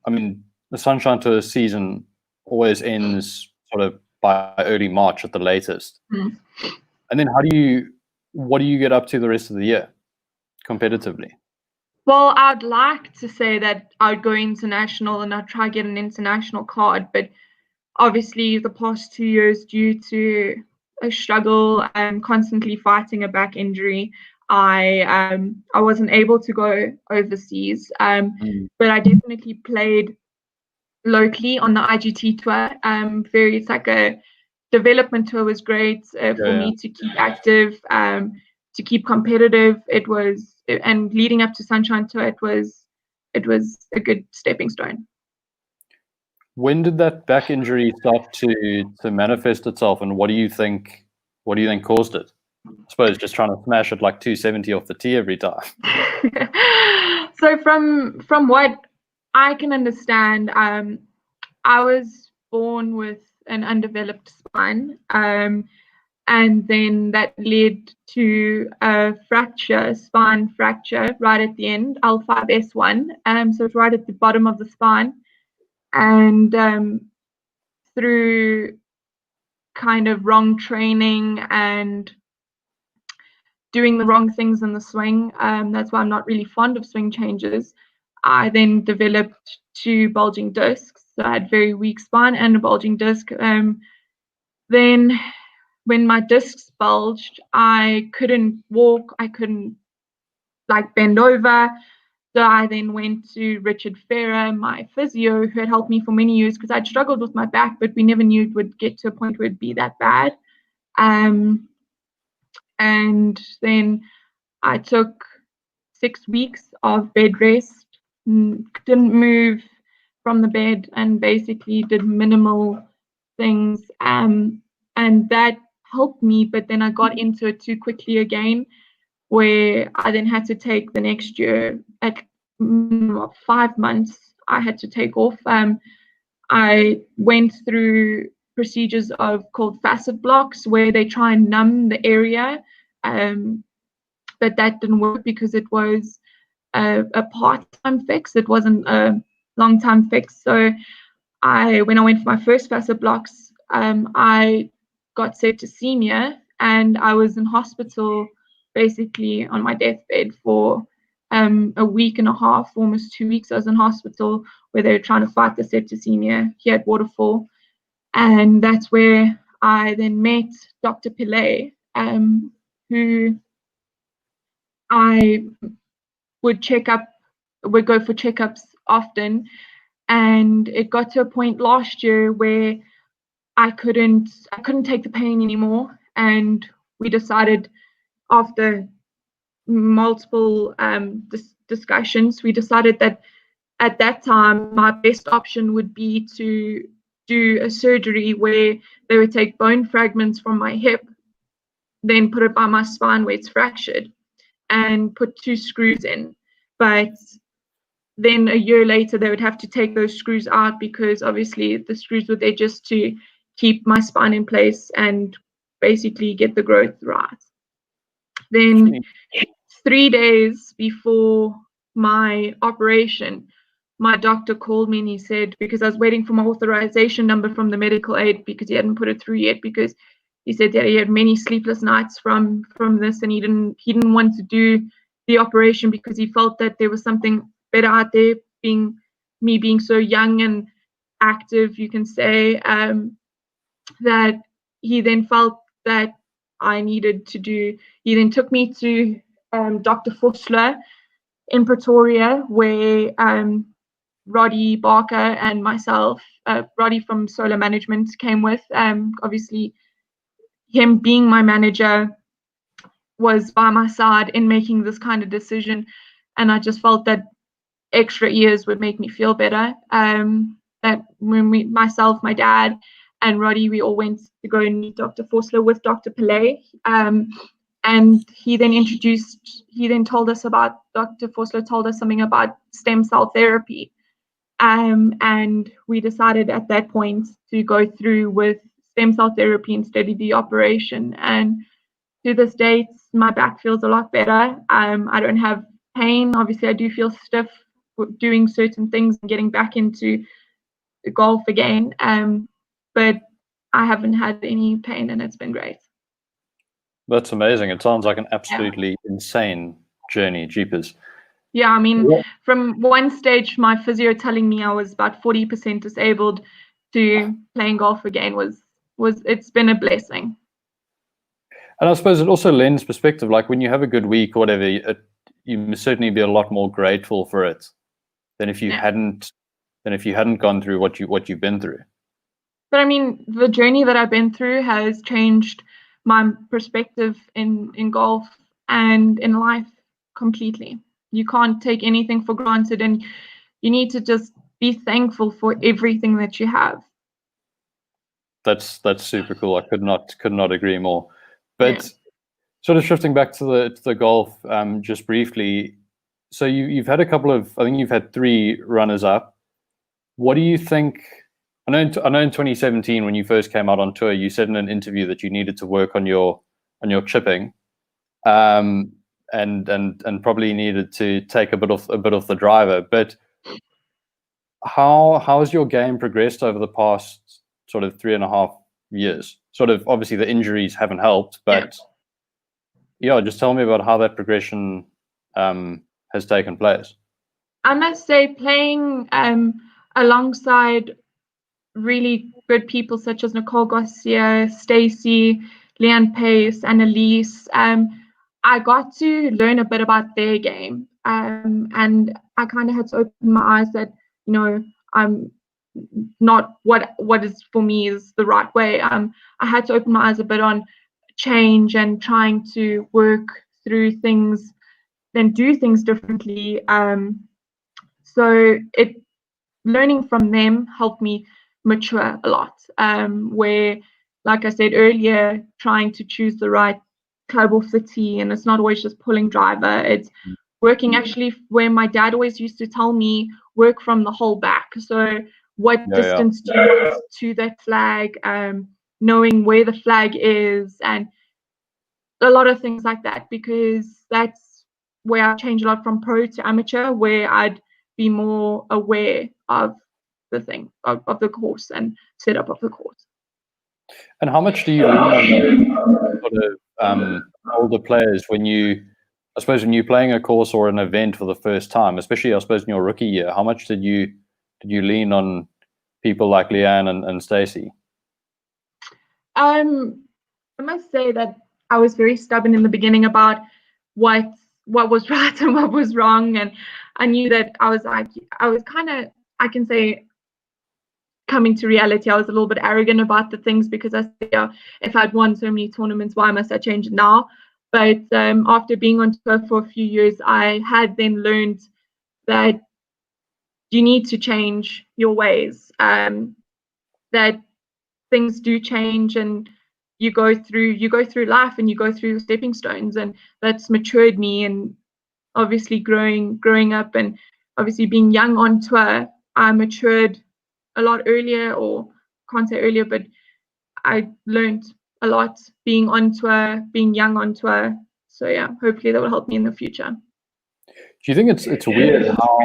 I mean, the Sunshine Tour season always ends sort of by early March at the latest. Mm. And then what do you get up to the rest of the year competitively? Well, I'd like to say that I'd go international and I'd try get an international card, but obviously the past 2 years, due to a struggle and constantly fighting a back injury, I wasn't able to go overseas. But I definitely played locally on the IGT tour. It's like a development tour, was great for me to keep active, to keep competitive. And leading up to Sunshine Tour, it was a good stepping stone. When did that back injury start to manifest itself, and what do you think caused it? I suppose just trying to smash it like 270 off the tee every time. So from what I can understand, I was born with an undeveloped spine, and then that led to a spine fracture right at the end, L5S1. So it's right at the bottom of the spine, and through kind of wrong training and doing the wrong things in the swing, that's why I'm not really fond of swing changes. I then developed 2 bulging discs. So I had very weak spine and a bulging disc. Then when my discs bulged, I couldn't walk, I couldn't bend over. So I then went to Richard Ferrer, my physio, who had helped me for many years, because I'd struggled with my back, but we never knew it would get to a point where it'd be that bad. And then I took 6 weeks of bed rest, didn't move from the bed, and basically did minimal things. And that helped me, but then I got into it too quickly again, where I then had to take the next year, at 5 months, I had to take off. I went through procedures called facet blocks, where they try and numb the area, but that didn't work because it was a part-time fix. It wasn't a long-time fix. So when I went for my first facet blocks, I got septicemia, and I was in hospital basically on my deathbed for a week and a half, almost 2 weeks. I was in hospital where they were trying to fight the septicemia here at Waterfall. And that's where I then met Dr. Pillay, who I would go for checkups often. And it got to a point last year where I couldn't take the pain anymore. And we decided, after multiple discussions, we decided that at that time my best option would be to do a surgery where they would take bone fragments from my hip, then put it by my spine where it's fractured, and put 2 screws in. But then a year later they would have to take those screws out, because obviously the screws were there just to keep my spine in place and basically get the growth right. Then 3 days before my operation, my doctor called me, and he said, because I was waiting for my authorization number from the medical aid, because he hadn't put it through yet, because he said that he had many sleepless nights from this, and he didn't want to do the operation because he felt that there was something better out there, being so young and active, you can say, that he then felt that I needed to do. He then took me to Dr. Fussler in Pretoria, where Roddy Barker and myself, Roddy from Solar Management, came with. Obviously, him being my manager was by my side in making this kind of decision, and I just felt that extra years would make me feel better. That when myself, my dad, and Roddy, we all went to go and meet Dr. Forstler with Dr. Pillay. And he then told us about, Dr. Forstler told us something about stem cell therapy. And we decided at that point to go through with stem cell therapy instead of the operation. And to this date, my back feels a lot better. I don't have pain. Obviously, I do feel stiff doing certain things and getting back into golf again. But I haven't had any pain, and it's been great. That's amazing. It sounds like an absolutely insane journey. Jeepers. Yeah, I mean, from one stage, my physio telling me I was about 40% disabled to playing golf again was it's been a blessing. And I suppose it also lends perspective. Like when you have a good week or whatever, you must certainly be a lot more grateful for it than if you hadn't gone through what you've been through. But I mean, the journey that I've been through has changed my perspective in golf and in life completely. You can't take anything for granted, and you need to just be thankful for everything that you have. That's super cool. I could not agree more. But sort of shifting back to the golf, just briefly. So you've had a couple of, I think you've had 3 runners up. What do you think? I know in 2017 when you first came out on tour, you said in an interview that you needed to work on your chipping, and probably needed to take a bit off the driver. But how has your game progressed over the past sort of 3.5 years? Sort of obviously the injuries haven't helped, but just tell me about how that progression has taken place. I must say, playing alongside really good people such as Nicole Garcia, Stacey, Leanne Pace, and Elise, I got to learn a bit about their game, and I kind of had to open my eyes that, I'm not what is for me is the right way. I had to open my eyes a bit on change and trying to work through things and do things differently. So learning from them helped me mature a lot, where, like I said earlier, trying to choose the right club off the tee, and it's not always just pulling driver, it's working actually where my dad always used to tell me, work from the hole back. So what distance do you want to that flag, knowing where the flag is, and a lot of things like that, because that's where I changed a lot from pro to amateur, where I'd be more aware of the thing of the course and setup of the course. And how much do you lean on sort of older players when you're playing a course or an event for the first time, especially I suppose in your rookie year? How much did you lean on people like Leanne and Stacey? I must say that I was very stubborn in the beginning about what was right and what was wrong, and I knew that I was kind of, I can say, coming to reality, I was a little bit arrogant about the things, because I said, if I'd won so many tournaments, why must I change it now? But after being on tour for a few years, I had then learned that you need to change your ways, that things do change, and you go through life and you go through stepping stones, and that's matured me. And obviously growing up and obviously being young on tour, I matured a lot earlier, or can't say earlier, but I learned a lot being on tour, being young on tour. So yeah, hopefully that will help me in the future. Do you think it's weird how,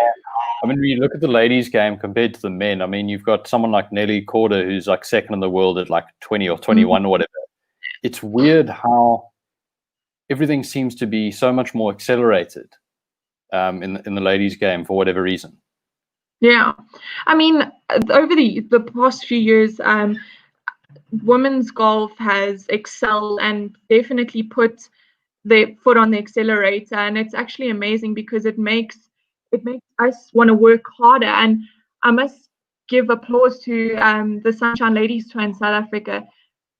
I mean, when you look at the ladies' game compared to the men, I mean, you've got someone like Nelly Korda who's like second in the world at like 20 or 21 or whatever. It's weird how everything seems to be so much more accelerated in the ladies' game for whatever reason. Yeah, I mean, over the past few years, women's golf has excelled and definitely put their foot on the accelerator, and it's actually amazing because it makes us want to work harder. And I must give applause to the Sunshine Ladies Tour in South Africa.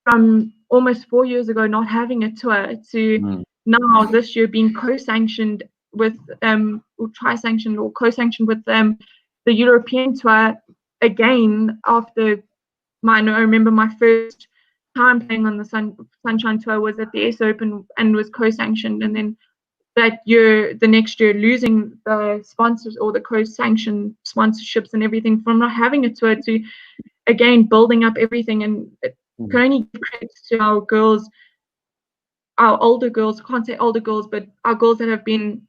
From almost 4 years ago not having a tour to now this year being co-sanctioned with or tri-sanctioned or co-sanctioned with the European tour again after I remember my first time playing on the Sunshine Tour was at the S Open and was co-sanctioned, and then the next year losing the sponsors or the co-sanctioned sponsorships and everything from not having a tour to again building up everything. And it can only give credit to our girls, our older girls, I can't say older girls, but our girls that have been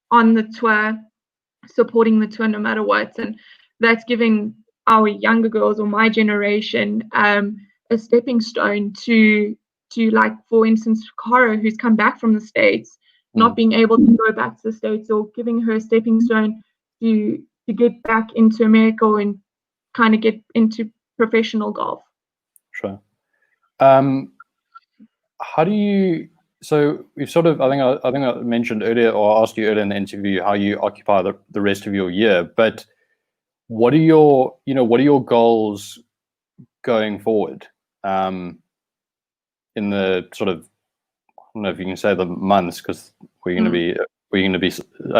on the tour, supporting the tour no matter what. And that's giving our younger girls or my generation a stepping stone to like, for instance, Cara, who's come back from the States, not being able to go back to the States, or giving her a stepping stone to get back into America and kind of get into professional golf. Sure. How do you? So we've sort of, I think I mentioned earlier, or asked you earlier in the interview, how you occupy the rest of your year. But what are your goals going forward? In the sort of, I don't know if you can say the months, because we're going to be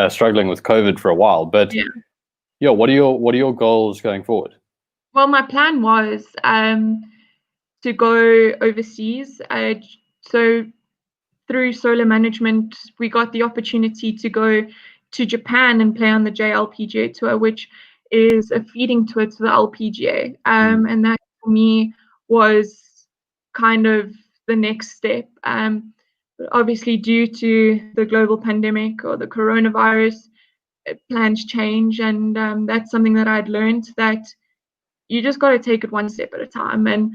struggling with COVID for a while. But what are your goals going forward? Well, my plan was to go overseas. So through Solar Management, we got the opportunity to go to Japan and play on the JLPGA Tour, which is a feeding tour to the LPGA. And that for me was kind of the next step. Obviously, due to the global pandemic or the coronavirus, plans change. And that's something that I'd learned, that you just got to take it one step at a time. And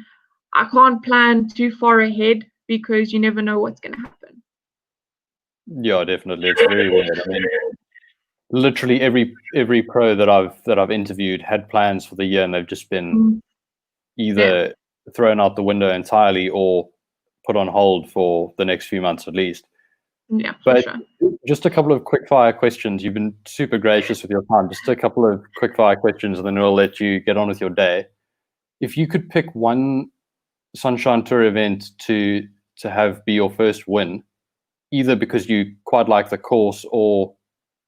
I can't plan too far ahead because you never know what's going to happen. Yeah, definitely. It's very weird. I mean, literally every pro that I've interviewed had plans for the year, and they've just been either thrown out the window entirely or put on hold for the next few months at least. Yeah, but for sure. Just a couple of quick fire questions. You've been super gracious with your time. Just a couple of quick fire questions, and then we'll let you get on with your day. If you could pick one Sunshine Tour event to have be your first win, either because you quite like the course or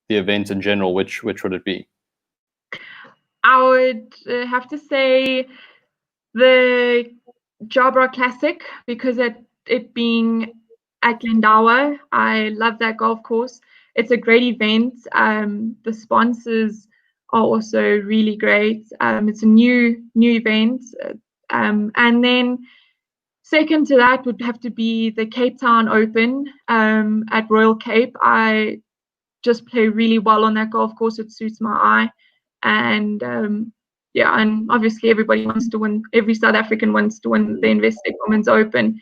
the event in general, which would it be? I would have to say the Jabra Classic, because it being at Glendower, I love that golf course. It's a great event. The sponsors are also really great. It's a new event. And then second to that would have to be the Cape Town Open at Royal Cape. I just play really well on that golf course. It suits my eye. And and obviously everybody wants to win. Every South African wants to win the Investec Women's Open,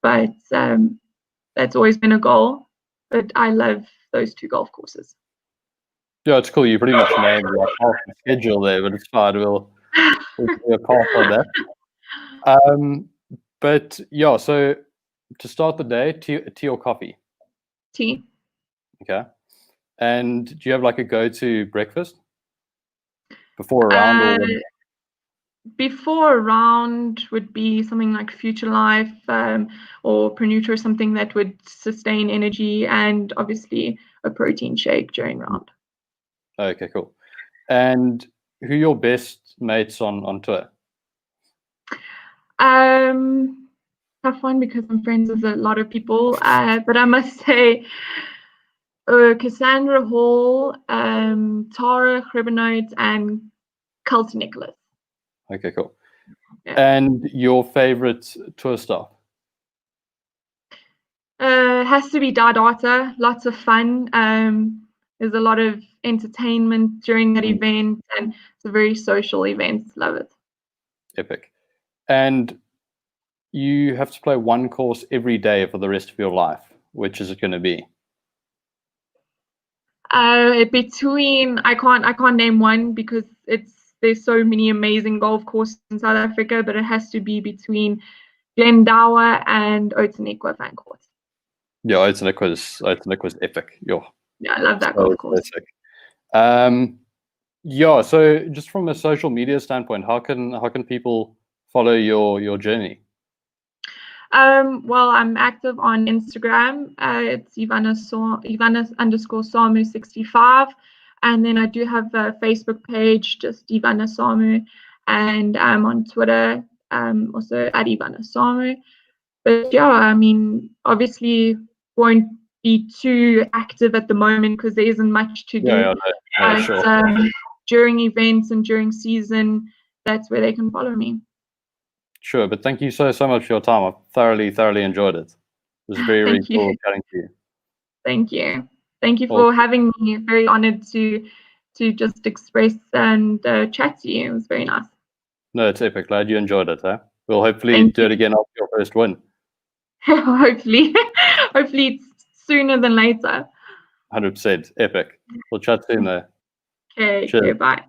but that's always been a goal. But I love those two golf courses. Yeah, it's cool. You pretty much named like half the schedule there, but it's fine. We'll pass on that. But yeah, so to start the day, tea or coffee? Tea. Okay. And do you have like a go-to breakfast before a round? Before a round would be something like Future Life or Prenutro, something that would sustain energy, and obviously a protein shake during round. Okay, cool. And who are your best mates on tour? Tough one because I'm friends with a lot of people, but I must say Cassandra Hall, Tara Grebenoot, and Kelsey Nicholas. Okay, cool. Yeah. And your favorite tour stop? Has to be Dardata. Lots of fun. There's a lot of entertainment during that event, and it's a very social event. Love it. Epic. And you have to play one course every day for the rest of your life. Which is it going to be? Between I can't name one because there's so many amazing golf courses in South Africa, but it has to be between Glendower and Outeniqua Fan Court. Yeah, Outeniqua's epic. Yeah, I love that golf course. Sick. Yeah, so just from a social media standpoint, how can people follow your journey? Well, I'm active on Instagram. It's Ivanna_Samu65. And then I do have a Facebook page, just Ivanna Samu. And I'm on Twitter, also at Ivanna Samu. But yeah, I mean, obviously won't be too active at the moment because there isn't much to do. Yeah, But sure. during events and during season, that's where they can follow me. Sure, but thank you so much for your time. I thoroughly enjoyed it. It was very, really Thank you. cool chatting to you. Thank you. Thank you Awesome. for having me. Very honored to just express and chat to you. It was very nice. No, it's epic. Glad you enjoyed it. Huh? We'll hopefully do it again after your first win. Hopefully it's sooner than later. 100%. Epic. We'll chat soon though. Okay, bye.